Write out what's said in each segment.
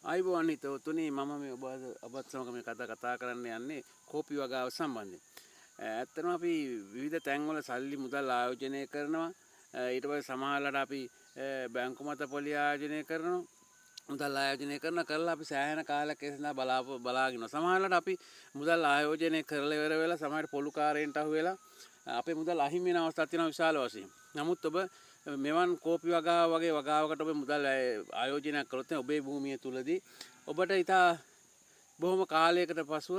ආයුබෝවන් හිතවතුනි මම මේ ඔබත් සමග මේ කතා කරන්න යන්නේ කෝපි වගාව සම්බන්ධයෙන්. ඇත්තටම අපි විවිධ තැන්වල සල්ලි මුදල් ආයෝජනය කරනවා. ඊට පස්සේ සමහරවිට අපි බැංකු මත පොලි ආයෝජනය කරනවා. මුදල් ආයෝජනය කරලා අපි සෑහෙන කාලයක් ඒ සඳහා බලාගෙන ඉන්නවා. සමහරවිට අපි මුදල් ආයෝජනය කරලා ඉවර වෙලා සමහර පොලුකාරයන්ට අහු වෙලා අපේ මුදල් අහිමි වෙන අවස්ථා තියෙනවා විශාල වශයෙන්. නමුත් ඔබ මෙවන් කෝපි වගාව වගේ වගාවකට ඔබ මුදල් ආයෝජනයක් කළොත් ඔබේ භූමිය තුලදී ඔබට ඉතා බොහොම කාලයකට පසුව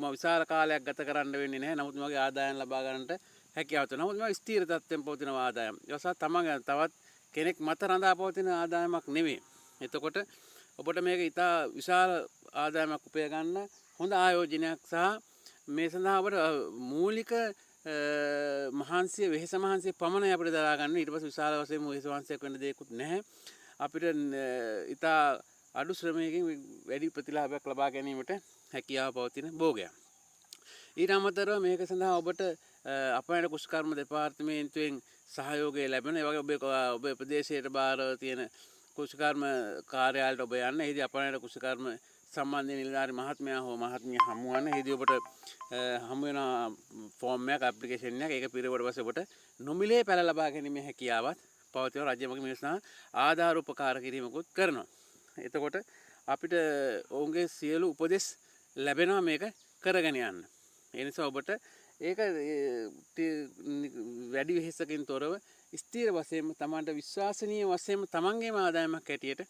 විශාල කාලයක් ගත කරන්න වෙන්නේ නැහැ. නමුත් මේ වගේ ආදායම් ලබා ගන්නට හැකියාව තියෙනවා. නමුත් මේ ස්ථිර තත්ත්වයෙන් පවතින ආදායම්. ඒවසා තමන් තවත් කෙනෙක් මත රඳා පවතින ආදායමක් නෙමෙයි. එතකොට ඔබට මේක ඉතා විශාල ආදායමක් උපය ගන්න හොඳ ආයෝජනයක් සහ මේ සඳහා ඔබට මූලික මහන්සිය වෙහෙස මහන්සිය පමණයි අපිට දරා ගන්න. ඊට පස්සේ විශාල වශයෙන් වෙහෙස මහන්සියක් වෙන්න දෙයක්වත් නැහැ. අපිට ඉතා අඩු ශ්‍රමයකින් වැඩි ප්‍රතිලාභයක් ලබා ගැනීමට හැකියාව පවතින භෝගයක්. ඊට අමතරව මේක සඳහා ඔබට අපේ කුෂ්කර්ම දෙපාර්තමේන්තුවෙන් සහයෝගය ලැබෙන. ඒ වගේ ඔබේ ප්‍රදේශයට බාර තියෙන කුෂ්කර්ම කාර්යාලයට ඔබ යන්න. එහිදී අපේ කුෂ්කර්ම සම්බන්ධයෙන් නිලධාරි මහත්මයා හෝ මහත්මිය හමු වන්න. එහිදී ඔබට හමු වෙන ෆෝම් එකක් ඇප්ලිකේෂන් එකක් ඒක පිරුවට පස්සේ ඔබට නොමිලේ පැළ ලබා ගැනීමේ හැකියාවත් පවතින රජය මගින් මේ සඳහා ආධාර උපකාර කිරීමකුත් කරනවා. එතකොට අපිට ඔවුන්ගේ සියලු උපදෙස් ලැබෙනවා මේක කරගෙන යන්න. ඒ නිසා ඔබට ඒක වැඩි වෙහෙසකින් තොරව ස්ථීර වශයෙන්ම තමන්ට විශ්වාසනීය වශයෙන්ම තමන්ගේම ආදායමක් හැටියට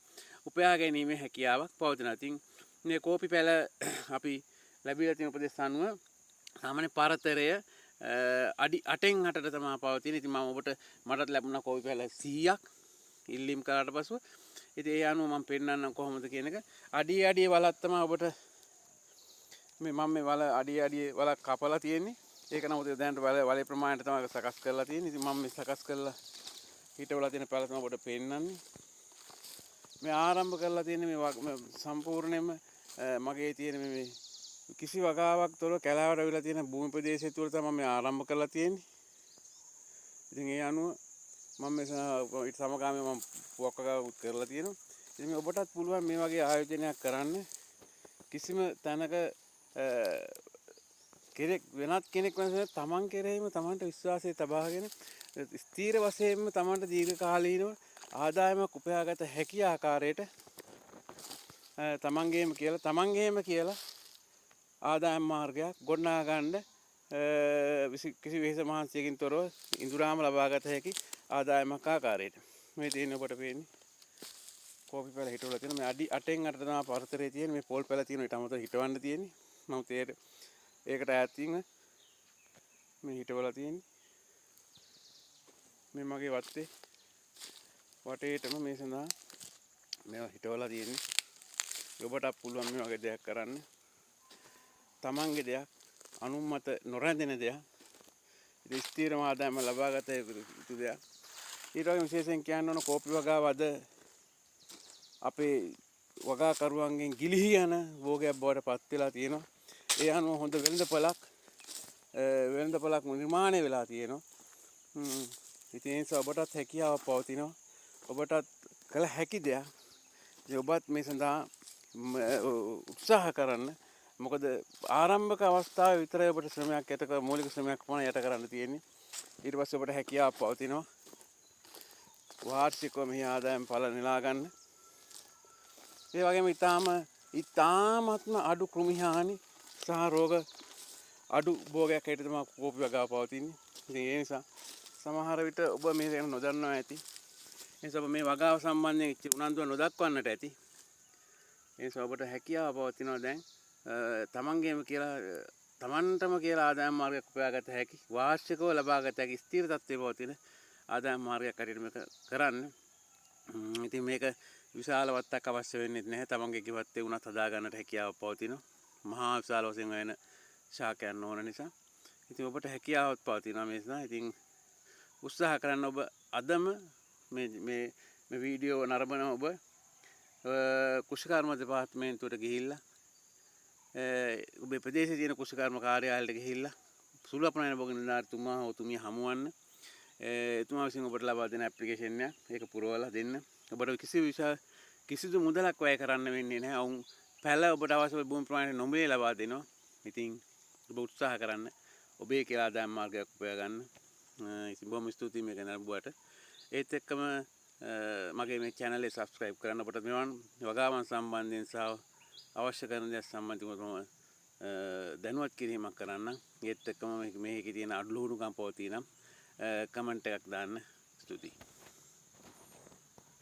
උපයා ගැනීමේ හැකියාවක් පවතිනවා. ඉතින් මේ කෝපි පැළ අපි ලැබිලා තියෙන උපදෙස් අනුව සාමාන්‍ය පරතරය අඩි 8න් 8ට තමයි පවතින. ඉතින් මම ඔබට මටත් ලැබුණා කෝපි පැළ 100ක් ඉල්ලීම් කරාට පසුව. ඉතින් ඒ අනුව මම පෙන්නන්නම් කොහොමද කියන එක. අඩිය වලක් තමයි ඔබට මම මේ වල අඩිය වලක් කපලා තියෙන්නේ. ඒක නමුත් දැනට වලේ ප්‍රමාණයට තමයි සකස් කරලා තියෙන්නේ. ඉතින් මම මේ සකස් කරලා හිටවලා තියෙන පැළ තමයි ඔබට පෙන්නන්නේ. මේ ආරම්භ කරලා තියෙන මේ සම්පූර්ණයෙන්ම මගේ තියෙන මේ කිසි වගාවක් තොර කැලෑවට අවිලා තියෙන භූමි ප්‍රදේශය තුල තමයි මේ ආරම්භ කරලා තියෙන්නේ. ඉතින් ඒ අනුව මම මේ සමගාමීව මම පුවක් වගාවක් කරලා තියෙනවා. ඉතින් මේ ඔබටත් පුළුවන් මේ වගේ ආයෝජනයක් කරන්න. කිසිම තැනක වෙනත් කෙනෙක් වෙනස තමන් කෙරෙහිම තමන්ට විශ්වාසය තබාගෙන ස්ථීර වශයෙන්ම තමන්ට දීර්ඝ කාලීනව ආදායමක් උපයාගත හැකි ආකාරයට තමන්ගේම කියලා ආදායම් මාර්ගයක් ගොඩනගා ගන්න කිසි වෙහෙස මහන්සියකින් තොරව ඉඳුරාම ලබාගත හැකි ආදායමක් ආකාරයට මේ තියෙන ඔබට පේන්නේ කෝපි පැල හිටවලා තියෙන මේ අඩි 8න් 8ට තමයි පරතරේ තියෙන මේ පොල් පැල තියෙන ඊට අමතරව හිටවන්න තියෙන්නේ මම ඒකට ඈතින් මේ හිටවලා තියෙන්නේ මේ මගේ වත්තේ වටේටම මේ සඳහා මේවා හිටවලා තියෙන්නේ. ඔබටත් පුළුවන් මේ වගේ දෙයක් කරන්න. තමන්ගේ දෙයක් අනුමත නොරැඳෙන දෙයක්. ඉතින් ස්ථිරම ආදායම ලබාගත යුතු දෙයක්. ඊට වගේම විශේෂයෙන් කියන්න ඕන කෝපි වගාව අද අපේ වගාකරුවන්ගෙන් ගිලිහි යන භෝගයක් බවට පත් වෙලා තියෙනවා. ඒ අනුව හොඳ වෙළඳපළක් නිර්මාණය වෙලා තියෙනවා. ඉතින් ඒ නිසා ඔබටත් හැකියාවක් පවතිනවා. ඔබටත් කළ හැකි දෙයක්. ඔබත් මේ සඳහා උත්සාහ කරන්න. මොකද ආරම්භක අවස්ථාවේ විතරයි ඔබට ශ්‍රමයක් මූලික ශ්‍රමයක් පමණ යට කරන්න තියෙන්නේ. ඊට පස්සේ ඔබට හැකියාවක් පවතිනවා. වාර්ෂිකව මේ ආදායම් ඵල නෙලා ගන්න. ඒ වගේම ඊ타මත්ම අඩු කෘමි හානි සහ රෝග අඩු භෝගයක් හැටියට තමයි කෝපි වගාව පවතින්නේ. ඉතින් ඒ නිසා සමහර විට ඔබ මේ ගැන නොදන්නවා ඇති. ඒ නිසා ඔබ මේ වගාව සම්බන්ධයෙන් උනන්දුව නොදක්වන්නට ඇති. ඒ නිසා ඔබට හැකියාව පවතිනවා දැන් තමන්ටම කියලා ආදායම් මාර්ගයක් උපයාගත හැකි වාර්ෂිකව ලබාගත හැකි ස්ථිර තත්ත්වයේ පවතින ආදායම් මාර්ගයක් හැටියට මේක කරන්න. ඉතින් මේක විශාල වත්තක් අවශ්‍ය වෙන්නේ නැහැ. තමන්ගේ කිවත්තේ උනත් හදා ගන්නට හැකියාව පවතිනවා. මහා විශාල වශයෙන් වෙන ශාකයන් ඕන නිසා. ඉතින් ඔබට හැකියාවක් පවතිනවා මේ නිසා. ඉතින් උත්සාහ කරන්න ඔබ අදම මේ වීඩියෝ නරඹන ඔබ කුෂිකර්ම දෙපාර්තමේන්තුවට ගිහිල්ලා ඔබේ ප්‍රදේශයේ තියෙන කුෂිකර්ම කාර්යාලයට ගිහිල්ලා සුළු අපනයන භෝග නිලධාරිතුමා හෝ තුමිය හමුවන්න. එතුමා විසින් ඔබට ලබා දෙන ඇප්ලිකේෂන් එක ඒක පුරවලා දෙන්න. ඔබට කිසි කිසිදු මුදලක් වැය කරන්න වෙන්නේ නැහැ. ඔවුන් පැල ඔබට අවශ්‍ය භූමි ප්‍රමාණයට නොමිලේ ලබා දෙනවා. ඉතින් ඔබ උත්සාහ කරන්න ඔබේ කියලා ආදායම් මාර්ගයක් උපයා ගන්න. ඉතින් බොහොම ස්තුතියි මේක නරඹුවට. ඒත් එක්කම මගේ මේ channel එක subscribe කරන්න. ඔබට මෙවන් වගාවන් සම්බන්ධයෙන් සහ අවශ්‍ය කරන දේ සම්බන්ධව දැනුවත් කිරීමක් කරන්න. ඒත් එක්කම මේකේ තියෙන අඩලුහුණුකම් පවතිනම් කමෙන්ට් එකක් දාන්න. ස්තුතියි.